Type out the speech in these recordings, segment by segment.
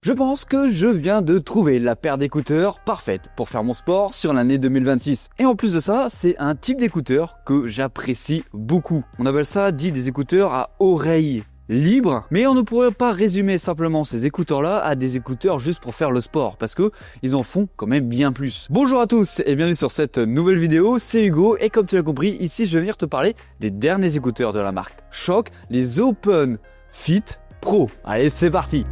Je pense que je viens de trouver la paire d'écouteurs parfaite pour faire mon sport sur l'année 2026. Et en plus de ça, c'est un type d'écouteur que j'apprécie beaucoup. On appelle ça dit des écouteurs à oreilles libres, mais on ne pourrait pas résumer simplement ces écouteurs-là à des écouteurs juste pour faire le sport, parce que ils en font quand même bien plus. Bonjour à tous et bienvenue sur cette nouvelle vidéo, c'est Hugo et comme tu l'as compris, ici je vais venir te parler des derniers écouteurs de la marque Schock, les Open Fit Pro. Allez, c'est parti!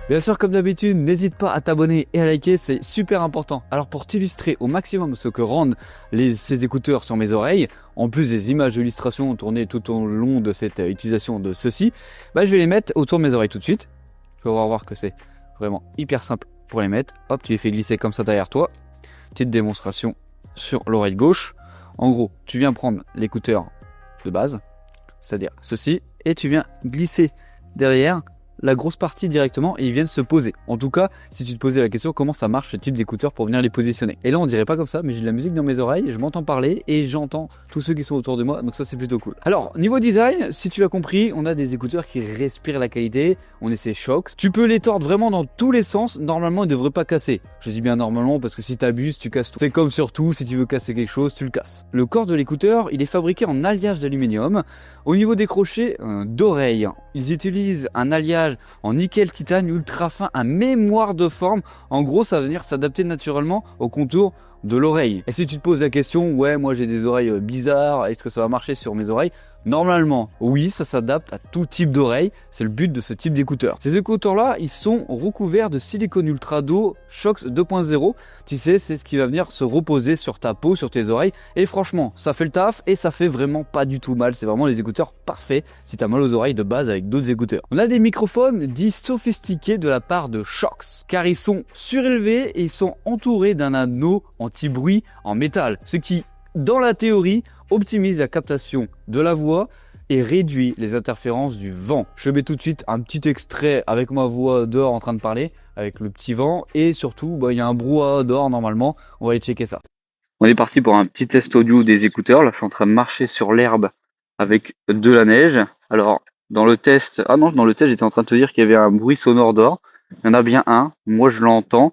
Bien sûr, comme d'habitude, n'hésite pas à t'abonner et à liker, c'est super important. Alors pour t'illustrer au maximum ce que rendent ces écouteurs sur mes oreilles, en plus des images d'illustration tournées tout au long de cette utilisation de ceci, je vais les mettre autour de mes oreilles tout de suite. Tu vas voir que c'est vraiment hyper simple pour les mettre. Hop, tu les fais glisser comme ça derrière toi. Petite démonstration sur l'oreille gauche. En gros, tu viens prendre l'écouteur de base, c'est-à-dire ceci, et tu viens glisser derrière la grosse partie directement et ils viennent se poser. En tout cas, si tu te posais la question comment ça marche ce type d'écouteurs pour venir les positionner. Et là on dirait pas comme ça, mais j'ai de la musique dans mes oreilles, je m'entends parler et j'entends tous ceux qui sont autour de moi, donc ça c'est plutôt cool. Alors niveau design, si tu l'as compris, on a des écouteurs qui respirent la qualité, on est ces Schocks. Tu peux les tordre vraiment dans tous les sens, normalement ils ne devraient pas casser. Je dis bien normalement parce que si tu abuses, tu casses tout. C'est comme sur tout, si tu veux casser quelque chose, tu le casses. Le corps de l'écouteur, il est fabriqué en alliage d'aluminium. Au niveau des crochets d'oreilles, ils utilisent un alliage en nickel titane ultra fin à mémoire de forme. En gros, ça va venir s'adapter naturellement au contour de l'oreille. Et si tu te poses la question, ouais, moi j'ai des oreilles bizarres, est-ce que ça va marcher sur mes oreilles? Normalement, oui, ça s'adapte à tout type d'oreille. C'est le but de ce type d'écouteurs. Ces écouteurs-là, ils sont recouverts de silicone ultra doux Schocks 2.0. Tu sais, c'est ce qui va venir se reposer sur ta peau, sur tes oreilles. Et franchement, ça fait le taf et ça fait vraiment pas du tout mal. C'est vraiment les écouteurs parfaits si tu as mal aux oreilles de base avec d'autres écouteurs. On a des microphones dits sophistiqués de la part de Schocks, car ils sont surélevés et ils sont entourés d'un anneau anti-bruit en métal. Ce qui, dans la théorie, optimise la captation de la voix et réduit les interférences du vent. Je mets tout de suite un petit extrait avec ma voix dehors en train de parler, avec le petit vent, et surtout, il y a un brouhaha dehors normalement, on va aller checker ça. On est parti pour un petit test audio des écouteurs, là je suis en train de marcher sur l'herbe avec de la neige. Alors, dans le test, j'étais en train de te dire qu'il y avait un bruit sonore dehors, il y en a bien un, moi je l'entends,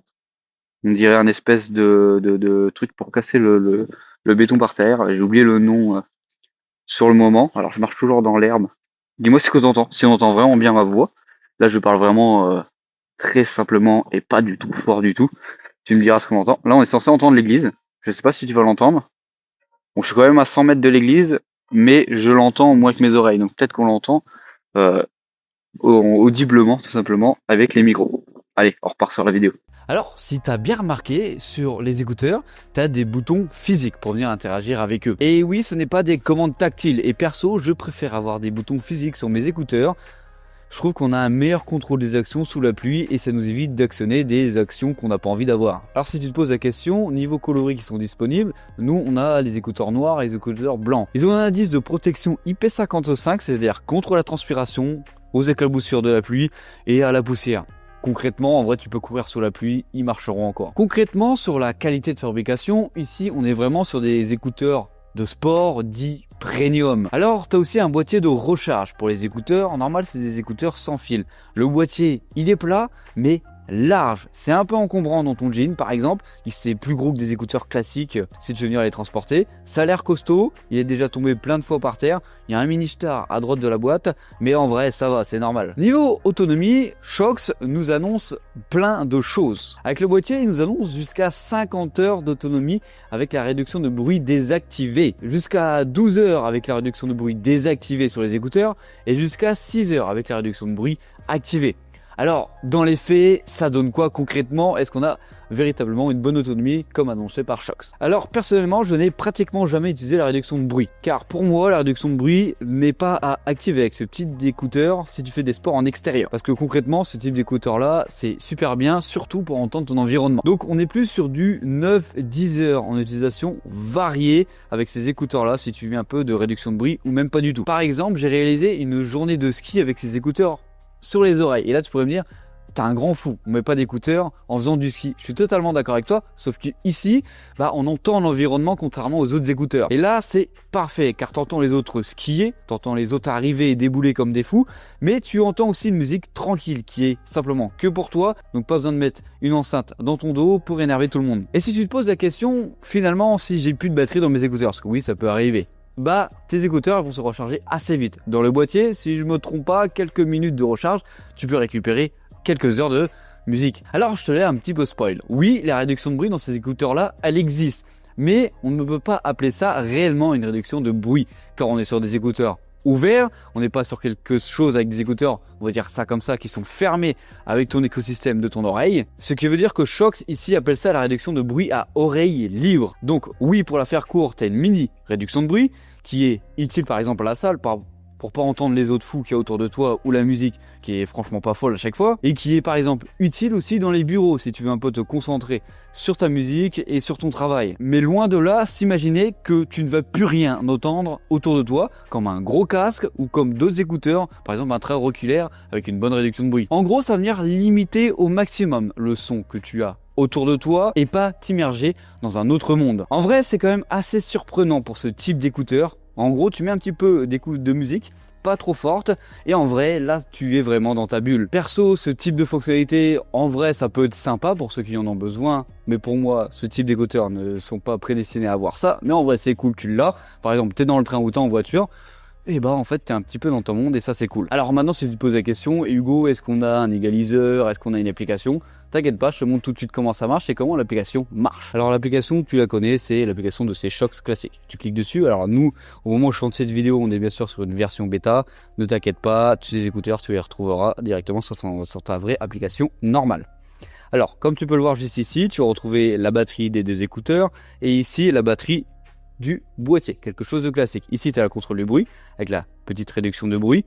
on dirait un espèce de truc pour casser le béton par terre. J'ai oublié le nom sur le moment. Alors je marche toujours dans l'herbe. Dis-moi ce que tu entends. Si on entend vraiment bien ma voix. Là je parle vraiment très simplement et pas du tout fort du tout. Tu me diras ce qu'on entend. Là on est censé entendre l'église. Je sais pas si tu vas l'entendre. Bon, je suis quand même à 100 mètres de l'église, mais je l'entends moins que mes oreilles. Donc peut-être qu'on l'entend audiblement tout simplement avec les micros. Allez, on repart sur la vidéo. Alors, si tu as bien remarqué, sur les écouteurs, tu as des boutons physiques pour venir interagir avec eux. Et oui, ce n'est pas des commandes tactiles. Et perso, je préfère avoir des boutons physiques sur mes écouteurs. Je trouve qu'on a un meilleur contrôle des actions sous la pluie et ça nous évite d'actionner des actions qu'on n'a pas envie d'avoir. Alors si tu te poses la question, niveau coloris qui sont disponibles, nous on a les écouteurs noirs et les écouteurs blancs. Ils ont un indice de protection IP55, c'est-à-dire contre la transpiration, aux éclaboussures de la pluie et à la poussière. Concrètement, en vrai, tu peux courir sous la pluie, ils marcheront encore. Concrètement, sur la qualité de fabrication, ici, on est vraiment sur des écouteurs de sport dits premium. Alors, tu as aussi un boîtier de recharge pour les écouteurs. En normal, c'est des écouteurs sans fil. Le boîtier, il est plat, mais large. C'est un peu encombrant dans ton jean, par exemple. C'est plus gros que des écouteurs classiques si tu veux venir les transporter. Ça a l'air costaud. Il est déjà tombé plein de fois par terre. Il y a un mini star à droite de la boîte, mais en vrai, ça va, c'est normal. Niveau autonomie, Schocks nous annonce plein de choses. Avec le boîtier, il nous annonce jusqu'à 50 heures d'autonomie avec la réduction de bruit désactivée. Jusqu'à 12 heures avec la réduction de bruit désactivée sur les écouteurs et jusqu'à 6 heures avec la réduction de bruit activée. Alors, dans les faits, ça donne quoi concrètement? Est-ce qu'on a véritablement une bonne autonomie comme annoncé par Schocks? Alors, personnellement, je n'ai pratiquement jamais utilisé la réduction de bruit. Car pour moi, la réduction de bruit n'est pas à activer avec ce type d'écouteur si tu fais des sports en extérieur. Parce que concrètement, ce type d'écouteur-là, c'est super bien, surtout pour entendre ton environnement. Donc, on est plus sur du 9-10 heures en utilisation variée avec ces écouteurs-là si tu veux un peu de réduction de bruit ou même pas du tout. Par exemple, j'ai réalisé une journée de ski avec ces écouteurs sur les oreilles. Et là, tu pourrais me dire, t'es un grand fou, on met pas d'écouteurs en faisant du ski. Je suis totalement d'accord avec toi, sauf qu'ici, on entend l'environnement contrairement aux autres écouteurs. Et là, c'est parfait, car t'entends les autres skier, t'entends les autres arriver et débouler comme des fous, mais tu entends aussi une musique tranquille qui est simplement que pour toi, donc pas besoin de mettre une enceinte dans ton dos pour énerver tout le monde. Et si tu te poses la question, finalement, si j'ai plus de batterie dans mes écouteurs, parce que oui, ça peut arriver, tes écouteurs vont se recharger assez vite. Dans le boîtier, si je me trompe pas, quelques minutes de recharge, tu peux récupérer quelques heures de musique. Alors je te l'ai un petit peu spoil. Oui, la réduction de bruit dans ces écouteurs-là, elle existe. Mais on ne peut pas appeler ça réellement une réduction de bruit, car on est sur des écouteurs ouverts, on n'est pas sur quelque chose avec des écouteurs, on va dire ça comme ça, qui sont fermés avec ton écosystème de ton oreille. Ce qui veut dire que Shokz ici appelle ça la réduction de bruit à oreille libre. Donc oui, pour la faire courte, tu as une mini réduction de bruit qui est utile par exemple à la salle pour pas entendre les autres fous qu'il y a autour de toi ou la musique qui est franchement pas folle à chaque fois, et qui est par exemple utile aussi dans les bureaux si tu veux un peu te concentrer sur ta musique et sur ton travail. Mais loin de là, s'imaginer que tu ne vas plus rien entendre autour de toi, comme un gros casque ou comme d'autres écouteurs, par exemple un trait auriculaire avec une bonne réduction de bruit. En gros, ça va venir limiter au maximum le son que tu as autour de toi et pas t'immerger dans un autre monde. En vrai, c'est quand même assez surprenant pour ce type d'écouteurs. En gros, tu mets un petit peu d'écoute de musique, pas trop forte, et en vrai, là, tu es vraiment dans ta bulle. Perso, ce type de fonctionnalité, en vrai, ça peut être sympa pour ceux qui en ont besoin, mais pour moi, ce type d'écouteurs ne sont pas prédestinés à avoir ça, mais en vrai, c'est cool, tu l'as. Par exemple, t'es dans le train ou t'es en voiture, et en fait, t'es un petit peu dans ton monde et ça, c'est cool. Alors maintenant, si tu te poses la question, Hugo, est-ce qu'on a un égaliseur? Est-ce qu'on a une application? T'inquiète pas, je te montre tout de suite comment ça marche et comment l'application marche. Alors l'application, tu la connais, c'est l'application de ces Shokz classiques. Tu cliques dessus. Alors nous, au moment où je fais cette vidéo, on est bien sûr sur une version bêta. Ne t'inquiète pas, tous ces écouteurs, tu les retrouveras directement sur ta vraie application normale. Alors, comme tu peux le voir juste ici, tu vas retrouver la batterie des deux écouteurs et ici, la batterie du boîtier, quelque chose de classique. Ici, tu as le contrôle du bruit avec la petite réduction de bruit,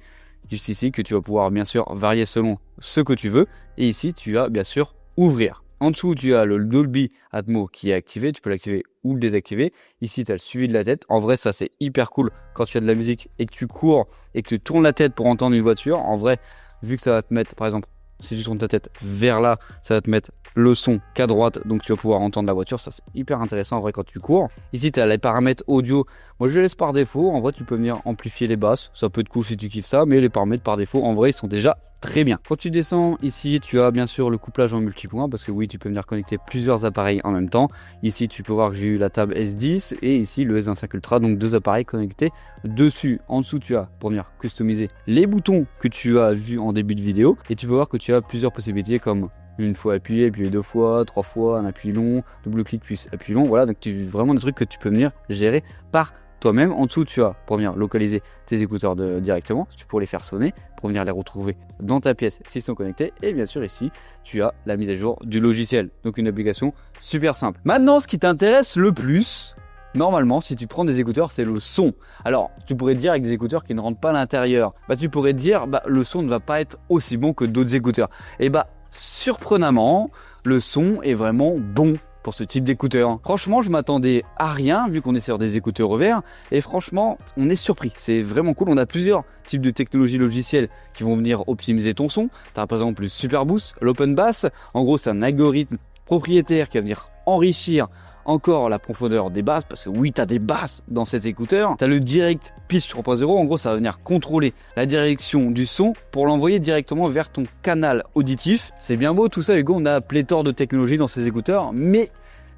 juste ici, que tu vas pouvoir bien sûr varier selon ce que tu veux. Et ici, tu as bien sûr ouvrir. En dessous, tu as le Dolby Atmos qui est activé, tu peux l'activer ou le désactiver. Ici, tu as le suivi de la tête. En vrai, ça c'est hyper cool quand tu as de la musique et que tu cours et que tu tournes la tête pour entendre une voiture. En vrai, vu que ça va te mettre, par exemple, si tu tournes ta tête vers là, ça va te mettre le son qu'à droite, donc tu vas pouvoir entendre la voiture. Ça c'est hyper intéressant en vrai quand tu cours. Ici tu as les paramètres audio, moi je les laisse par défaut. En vrai tu peux venir amplifier les basses, ça peut être cool si tu kiffes ça, mais les paramètres par défaut en vrai ils sont déjà très bien. Quand tu descends ici, tu as bien sûr le couplage en multipoint parce que oui, tu peux venir connecter plusieurs appareils en même temps. Ici, tu peux voir que j'ai eu la table S10 et ici le S25 Ultra, donc deux appareils connectés dessus. En dessous, tu as pour venir customiser les boutons que tu as vus en début de vidéo et tu peux voir que tu as plusieurs possibilités comme une fois appuyé, appuyer deux fois, trois fois, un appui long, double clic puis appui long. Voilà, donc tu vraiment des trucs que tu peux venir gérer par toi-même. En dessous, tu as pour venir localiser tes écouteurs directement, tu peux les faire sonner pour venir les retrouver dans ta pièce s'ils sont connectés. Et bien sûr, ici, tu as la mise à jour du logiciel. Donc une application super simple. Maintenant, ce qui t'intéresse le plus, normalement, si tu prends des écouteurs, c'est le son. Alors, tu pourrais dire avec des écouteurs qui ne rentrent pas à l'intérieur, tu pourrais dire le son ne va pas être aussi bon que d'autres écouteurs. Et surprenamment, le son est vraiment bon pour ce type d'écouteurs. Franchement, je m'attendais à rien vu qu'on est sur des écouteurs ouverts et franchement, on est surpris. C'est vraiment cool. On a plusieurs types de technologies logicielles qui vont venir optimiser ton son. Tu as par exemple le Super Boost, l'Open Bass. En gros, c'est un algorithme propriétaire qui va venir enrichir encore la profondeur des basses, parce que oui, tu as des basses dans cet écouteur. Tu as le Direct Pitch 3.0, en gros, ça va venir contrôler la direction du son pour l'envoyer directement vers ton canal auditif. C'est bien beau tout ça, Hugo, on a pléthore de technologies dans ces écouteurs, mais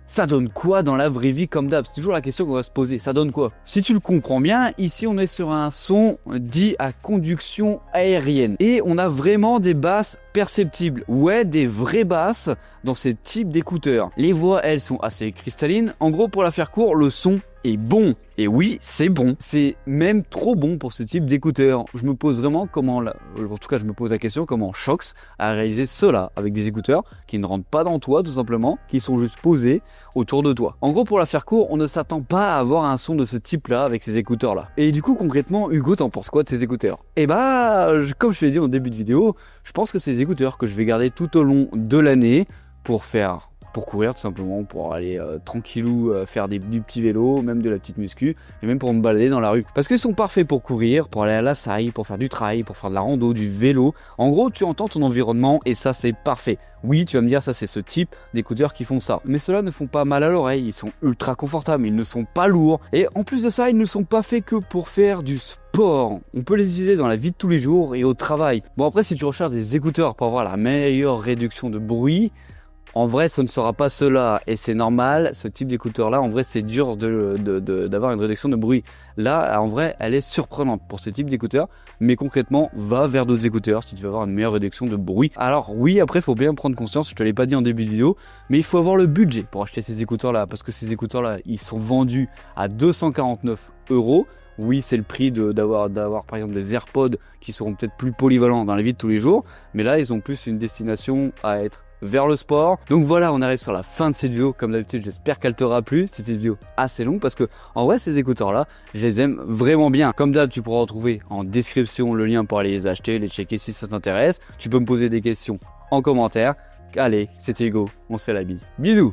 ça donne quoi dans la vraie vie comme d'hab? C'est toujours la question qu'on va se poser, ça donne quoi? Si tu le comprends bien, ici on est sur un son dit à conduction aérienne. Et on a vraiment des basses perceptibles. Ouais, des vraies basses dans ces types d'écouteurs. Les voix, elles, sont assez cristallines. En gros, pour la faire court, le son est bon. Et oui, c'est bon. C'est même trop bon pour ce type d'écouteurs. Je me pose vraiment je me pose la question comment Shokz a réalisé cela avec des écouteurs qui ne rentrent pas dans toi tout simplement, qui sont juste posés autour de toi. En gros, pour la faire court, on ne s'attend pas à avoir un son de ce type-là avec ces écouteurs-là. Et du coup, concrètement, Hugo, t'en penses quoi de ces écouteurs? Comme je te l'ai dit en début de vidéo, je pense que c'est des écouteurs que je vais garder tout au long de l'année pour faire pour courir tout simplement, pour aller tranquillou faire du petit vélo, même de la petite muscu, et même pour me balader dans la rue. Parce qu'ils sont parfaits pour courir, pour aller à la salle, pour faire du trail, pour faire de la rando, du vélo. En gros, tu entends ton environnement et ça c'est parfait. Oui, tu vas me dire, ça c'est ce type d'écouteurs qui font ça. Mais ceux-là ne font pas mal à l'oreille, ils sont ultra confortables, ils ne sont pas lourds. Et en plus de ça, ils ne sont pas faits que pour faire du sport. On peut les utiliser dans la vie de tous les jours et au travail. Bon après, si tu recherches des écouteurs pour avoir la meilleure réduction de bruit, en vrai, ce ne sera pas cela et c'est normal. Ce type d'écouteur-là, en vrai, c'est dur d'avoir une réduction de bruit. Là, en vrai, elle est surprenante pour ce type d'écouteurs. Mais concrètement, va vers d'autres écouteurs si tu veux avoir une meilleure réduction de bruit. Alors oui, après, il faut bien prendre conscience, je te l'ai pas dit en début de vidéo, mais il faut avoir le budget pour acheter ces écouteurs-là. Parce que ces écouteurs-là, ils sont vendus à 249 €. Oui, c'est le prix d'avoir par exemple des AirPods qui seront peut-être plus polyvalents dans la vie de tous les jours. Mais là, ils ont plus une destination à être vers le sport. Donc voilà, on arrive sur la fin de cette vidéo. Comme d'habitude, j'espère qu'elle t'aura plu. C'était une vidéo assez longue parce que en vrai, ces écouteurs là, je les aime vraiment bien. Comme d'hab, tu pourras retrouver en description le lien pour aller les acheter, les checker si ça t'intéresse. Tu peux me poser des questions en commentaire. Allez, c'était Hugo, on se fait la bise. Bisous.